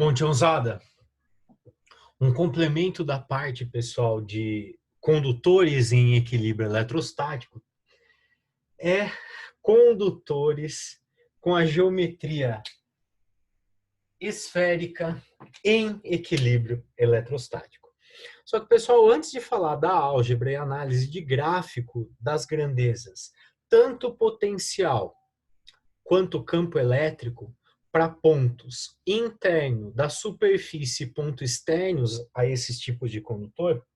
Montionzada, um complemento da parte, pessoal, de condutores em equilíbrio eletrostático é condutores com a geometria esférica em equilíbrio eletrostático. Só que, pessoal, antes de falar da álgebra e análise de gráfico das grandezas, tanto potencial quanto campo elétrico, para pontos internos da superfície e pontos externos a esses tipos de condutor,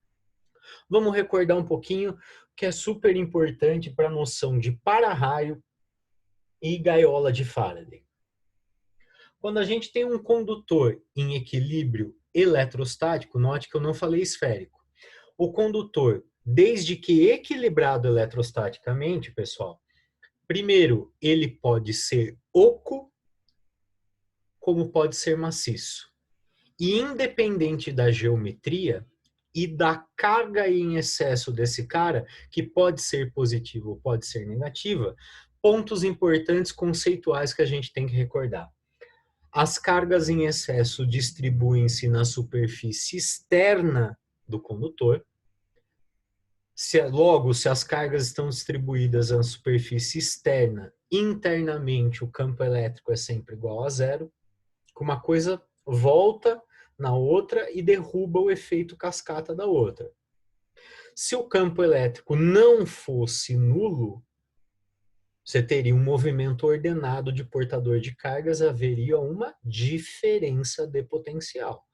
vamos recordar um pouquinho que é super importante para a noção de para-raio e gaiola de Faraday. Quando a gente tem um condutor em equilíbrio eletrostático, note que eu não falei esférico. O condutor, desde que equilibrado eletrostaticamente, pessoal, primeiro, ele pode ser oco, como pode ser maciço. E independente da geometria e da carga em excesso desse cara, que pode ser positiva ou pode ser negativa, pontos importantes conceituais que a gente tem que recordar. As cargas em excesso distribuem-se na superfície externa do condutor. Logo, se as cargas estão distribuídas na superfície externa, internamente o campo elétrico é sempre igual a zero. Uma coisa volta na outra e derruba o efeito cascata da outra. Se o campo elétrico não fosse nulo, você teria um movimento ordenado de portador de cargas, haveria uma diferença de potencial.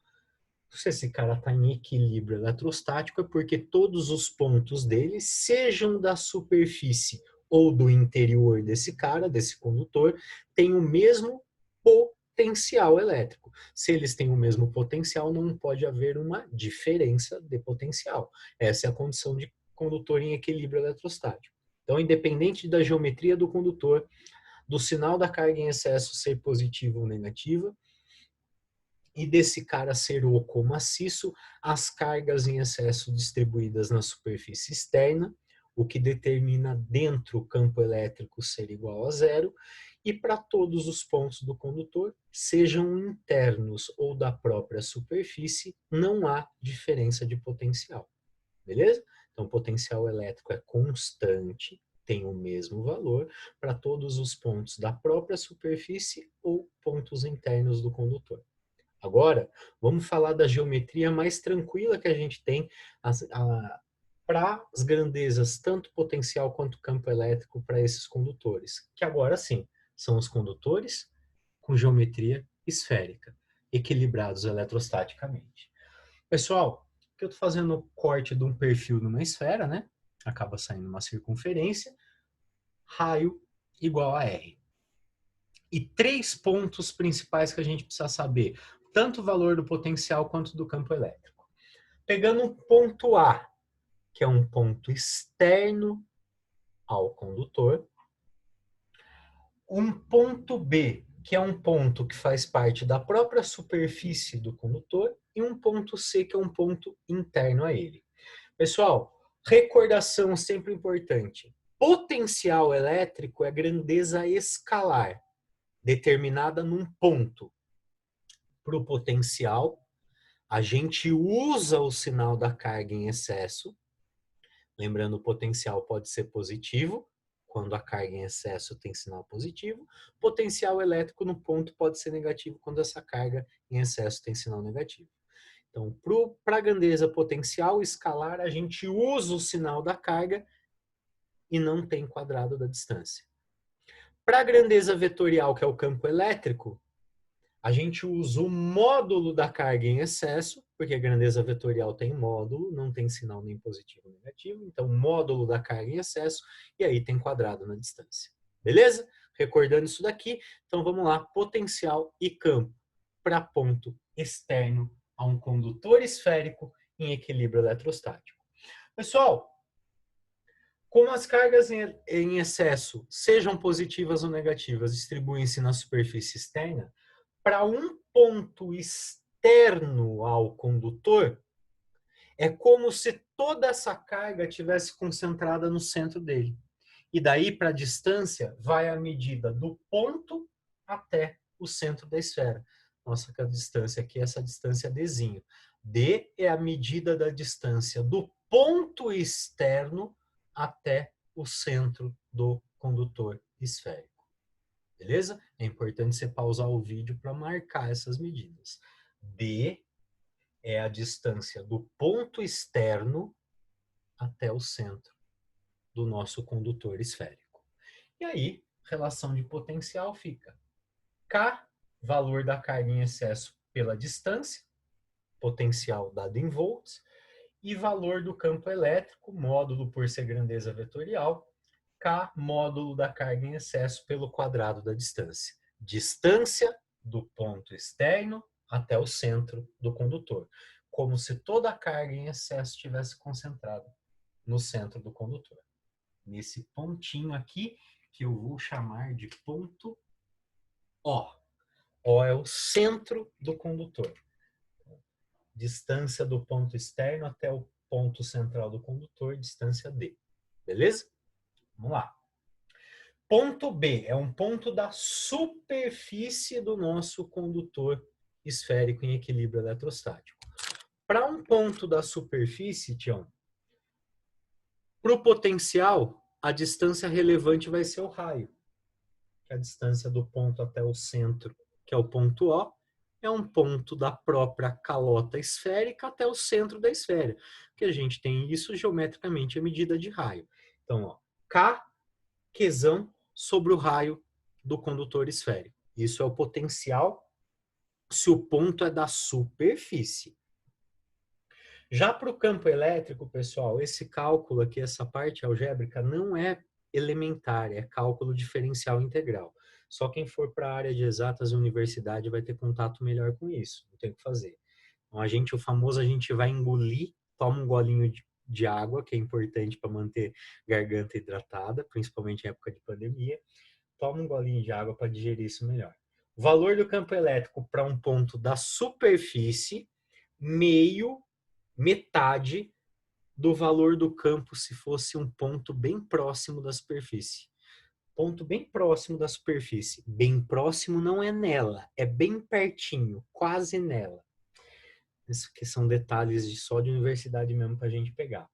Se esse cara está em equilíbrio eletrostático, é porque todos os pontos dele, sejam da superfície ou do interior desse cara, desse condutor, têm o mesmo potencial elétrico. Se eles têm o mesmo potencial, não pode haver uma diferença de potencial. Essa é a condição de condutor em equilíbrio eletrostático. Então, independente da geometria do condutor, do sinal da carga em excesso ser positiva ou negativa, e desse cara ser oco ou maciço, as cargas em excesso distribuídas na superfície externa, o que determina dentro o campo elétrico ser igual a zero, e para todos os pontos do condutor, sejam internos ou da própria superfície, não há diferença de potencial. Beleza? Então, o potencial elétrico é constante, tem o mesmo valor para todos os pontos da própria superfície ou pontos internos do condutor. Agora, vamos falar da geometria mais tranquila que a gente tem para as grandezas, tanto potencial quanto campo elétrico, para esses condutores, que agora sim, são os condutores com geometria esférica, equilibrados eletrostaticamente. Pessoal, que eu estou fazendo o corte de um perfil numa esfera, né? Acaba saindo uma circunferência, raio igual a R. E 3 pontos principais que a gente precisa saber, tanto o valor do potencial quanto do campo elétrico. Pegando um ponto A, que é um ponto externo ao condutor, um ponto B, que é um ponto que faz parte da própria superfície do condutor, e um ponto C, que é um ponto interno a ele. Pessoal, recordação sempre importante. Potencial elétrico é grandeza escalar, determinada num ponto. Para o potencial, a gente usa o sinal da carga em excesso. Lembrando, o potencial pode ser positivo, quando a carga em excesso tem sinal positivo. Potencial elétrico no ponto pode ser negativo, quando essa carga em excesso tem sinal negativo. Então, para a grandeza potencial escalar, a gente usa o sinal da carga e não tem quadrado da distância. Para a grandeza vetorial, que é o campo elétrico, a gente usa o módulo da carga em excesso, porque a grandeza vetorial tem módulo, não tem sinal nem positivo nem negativo, então módulo da carga em excesso, e aí tem quadrado na distância. Beleza? Recordando isso daqui, então vamos lá, potencial e campo para ponto externo a um condutor esférico em equilíbrio eletrostático. Pessoal, como as cargas em excesso, sejam positivas ou negativas, distribuem-se na superfície externa, para um ponto externo ao condutor, é como se toda essa carga tivesse concentrada no centro dele. E daí, para a distância, vai a medida do ponto até o centro da esfera. Nossa distância aqui é essa distância Dzinho. D é a medida da distância do ponto externo até o centro do condutor esférico. Beleza? É importante você pausar o vídeo para marcar essas medidas. D é a distância do ponto externo até o centro do nosso condutor esférico. E aí, relação de potencial fica K, valor da carga em excesso pela distância, potencial dado em volts, e valor do campo elétrico, módulo por ser grandeza vetorial, K, módulo da carga em excesso pelo quadrado da distância. Distância do ponto externo até o centro do condutor, como se toda a carga em excesso estivesse concentrada no centro do condutor. Nesse pontinho aqui, que eu vou chamar de ponto O. O é o centro do condutor. Distância do ponto externo até o ponto central do condutor, distância D. Beleza? Vamos lá. Ponto B é um ponto da superfície do nosso condutor esférico em equilíbrio eletrostático. Para um ponto da superfície, Tião, para o potencial, a distância relevante vai ser o raio, que é a distância do ponto até o centro, que é o ponto O, é um ponto da própria calota esférica até o centro da esfera, que a gente tem isso geometricamente a medida de raio. Então, ó, K, Qzão sobre o raio do condutor esférico. Isso é o potencial se o ponto é da superfície. Já para o campo elétrico, pessoal, esse cálculo aqui, essa parte algébrica, não é elementar, é cálculo diferencial integral. Só quem for para a área de exatas e universidade vai ter contato melhor com isso, não tem o que fazer. Então, o famoso, a gente vai engolir, toma um golinho de água, que é importante para manter garganta hidratada, principalmente em época de pandemia. Toma um golinho de água para digerir isso melhor. O valor do campo elétrico para um ponto da superfície, metade do valor do campo se fosse um ponto bem próximo da superfície. Ponto bem próximo da superfície. Bem próximo não é nela, é bem pertinho, quase nela. Isso que são detalhes só de universidade mesmo para a gente pegar.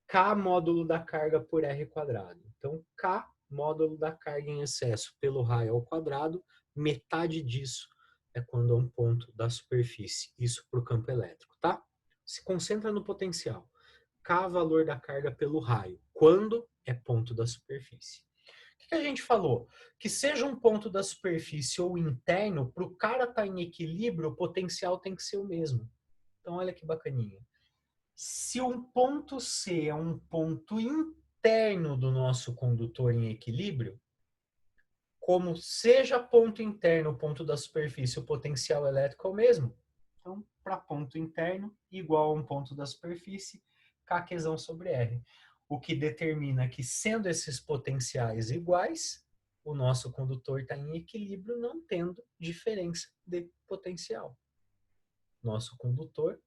K módulo da carga por R quadrado. Então, K módulo da carga em excesso pelo raio ao quadrado, metade disso é quando é um ponto da superfície. Isso para o campo elétrico, tá? Se concentra no potencial. K valor da carga pelo raio, quando é ponto da superfície. O que a gente falou? Que seja um ponto da superfície ou interno, para o cara estar em equilíbrio, o potencial tem que ser o mesmo. Então, olha que bacaninha. Se um ponto C é um ponto interno do nosso condutor em equilíbrio, como seja ponto interno, ponto da superfície, o potencial elétrico é o mesmo. Então, para ponto interno, igual a um ponto da superfície, Kqzão sobre R. O que determina que, sendo esses potenciais iguais, o nosso condutor está em equilíbrio, não tendo diferença de potencial. Nosso condutor,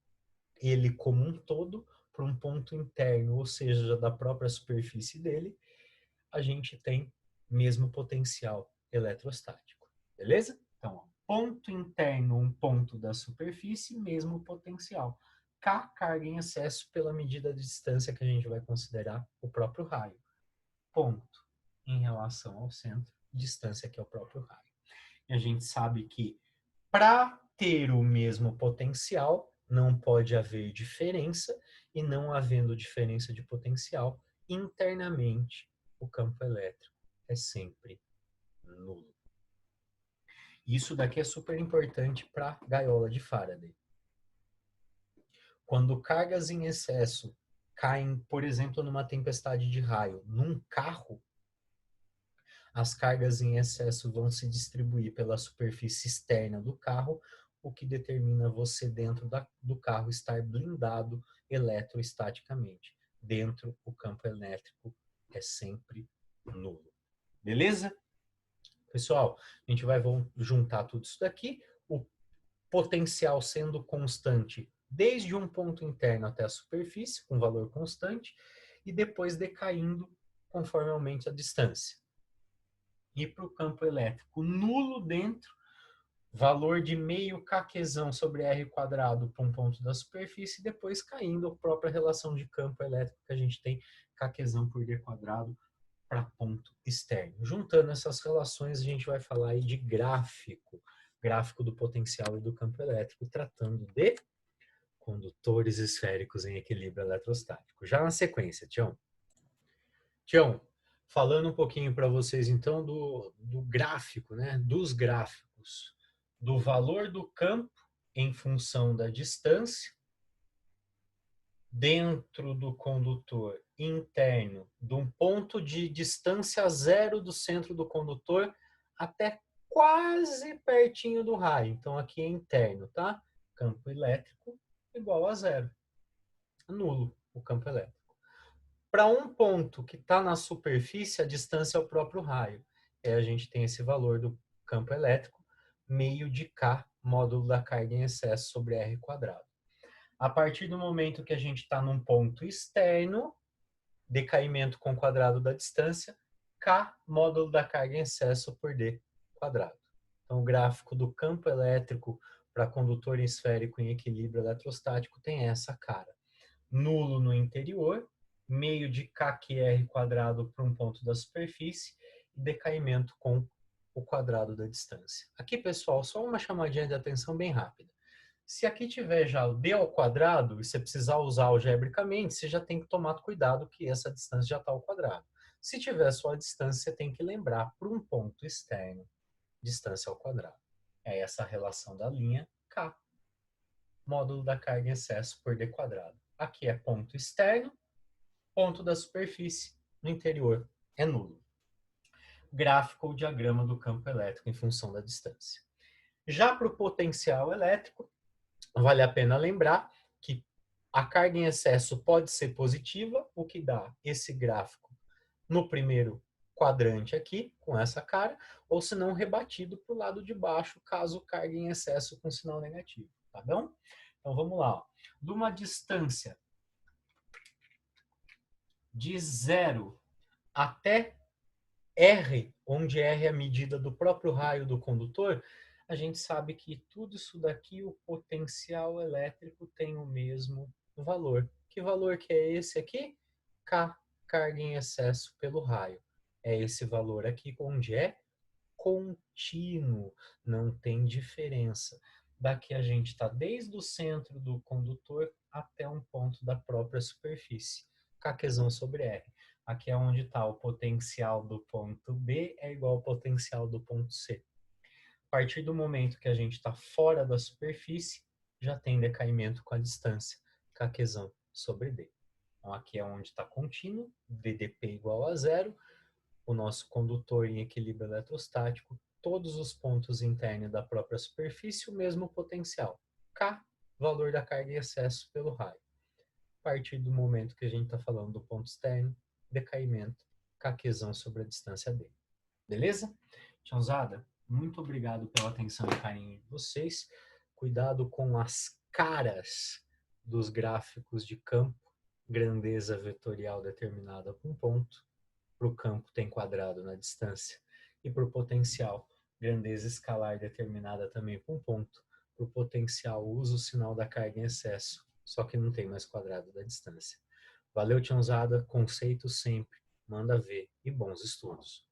ele como um todo, para um ponto interno, ou seja, da própria superfície dele, a gente tem mesmo potencial eletrostático. Beleza? Então, ó, ponto interno, um ponto da superfície, mesmo potencial. K, carga em excesso pela medida de distância que a gente vai considerar o próprio raio. Ponto em relação ao centro, distância que é o próprio raio. E a gente sabe que para ter o mesmo potencial, não pode haver diferença, e não havendo diferença de potencial, internamente o campo elétrico é sempre nulo. Isso daqui é super importante para a gaiola de Faraday. Quando cargas em excesso caem, por exemplo, numa tempestade de raio, num carro, as cargas em excesso vão se distribuir pela superfície externa do carro, o que determina você dentro do carro estar blindado eletroestaticamente. Dentro, o campo elétrico é sempre nulo. Beleza? Pessoal, a gente vai juntar tudo isso daqui. O potencial sendo constante desde um ponto interno até a superfície, com valor constante, e depois decaindo conforme aumenta a distância. E para o campo elétrico nulo dentro, valor de meio kqzão sobre r quadrado para um ponto da superfície, e depois caindo a própria relação de campo elétrico que a gente tem, kqzão por d quadrado para ponto externo. Juntando essas relações, a gente vai falar aí de gráfico, gráfico do potencial e do campo elétrico, tratando de condutores esféricos em equilíbrio eletrostático. Já na sequência, Tião. Tião, falando um pouquinho para vocês então do gráfico, né? Dos gráficos, do valor do campo em função da distância dentro do condutor interno, de um ponto de distância zero do centro do condutor até quase pertinho do raio. Então aqui é interno, tá? Campo elétrico igual a zero. Nulo o campo elétrico. Para um ponto que está na superfície, a distância é o próprio raio. A gente tem esse valor do campo elétrico, meio de K, módulo da carga em excesso sobre R quadrado. A partir do momento que a gente está num ponto externo, decaimento com o quadrado da distância, K, módulo da carga em excesso por D quadrado. Então, o gráfico do campo elétrico para condutor esférico em equilíbrio eletrostático tem essa cara. Nulo no interior, meio de kqr quadrado para um ponto da superfície e decaimento com o quadrado da distância. Aqui, pessoal, só uma chamadinha de atenção bem rápida. Se aqui tiver já o d ao quadrado, e você precisar usar algebricamente, você já tem que tomar cuidado que essa distância já está ao quadrado. Se tiver só a distância, você tem que lembrar para um ponto externo, distância ao quadrado. É essa a relação da linha K, módulo da carga em excesso por d quadrado. Aqui é ponto externo, ponto da superfície, no interior é nulo. Gráfico ou diagrama do campo elétrico em função da distância. Já para o potencial elétrico, vale a pena lembrar que a carga em excesso pode ser positiva, o que dá esse gráfico no primeiro quadrante aqui, com essa cara, ou se não rebatido para o lado de baixo, caso carga em excesso com sinal negativo, tá bom? Então vamos lá. De uma distância de 0 até R, onde R é a medida do próprio raio do condutor, a gente sabe que tudo isso daqui, o potencial elétrico tem o mesmo valor. Que valor que é esse aqui? K, carga em excesso pelo raio. É esse valor aqui, onde é contínuo, não tem diferença. Daqui a gente está desde o centro do condutor até um ponto da própria superfície. Kqzão sobre R. Aqui é onde está o potencial do ponto B é igual ao potencial do ponto C. A partir do momento que a gente está fora da superfície, já tem decaimento com a distância, Kqzão sobre D. Então aqui é onde está contínuo, VDP igual a zero, o nosso condutor em equilíbrio eletrostático, todos os pontos internos da própria superfície, o mesmo potencial. K, valor da carga em excesso pelo raio. A partir do momento que a gente está falando do ponto externo, decaimento, Kqzão sobre a distância D. Beleza? Tiãozada, muito obrigado pela atenção e carinho de vocês. Cuidado com as caras dos gráficos de campo, grandeza vetorial determinada por um ponto. Para o campo tem quadrado na distância. E para o potencial, grandeza escalar determinada também por um ponto. Para o potencial, usa o sinal da carga em excesso, só que não tem mais quadrado da distância. Valeu, tiãozada. Conceito sempre. Manda ver e bons estudos.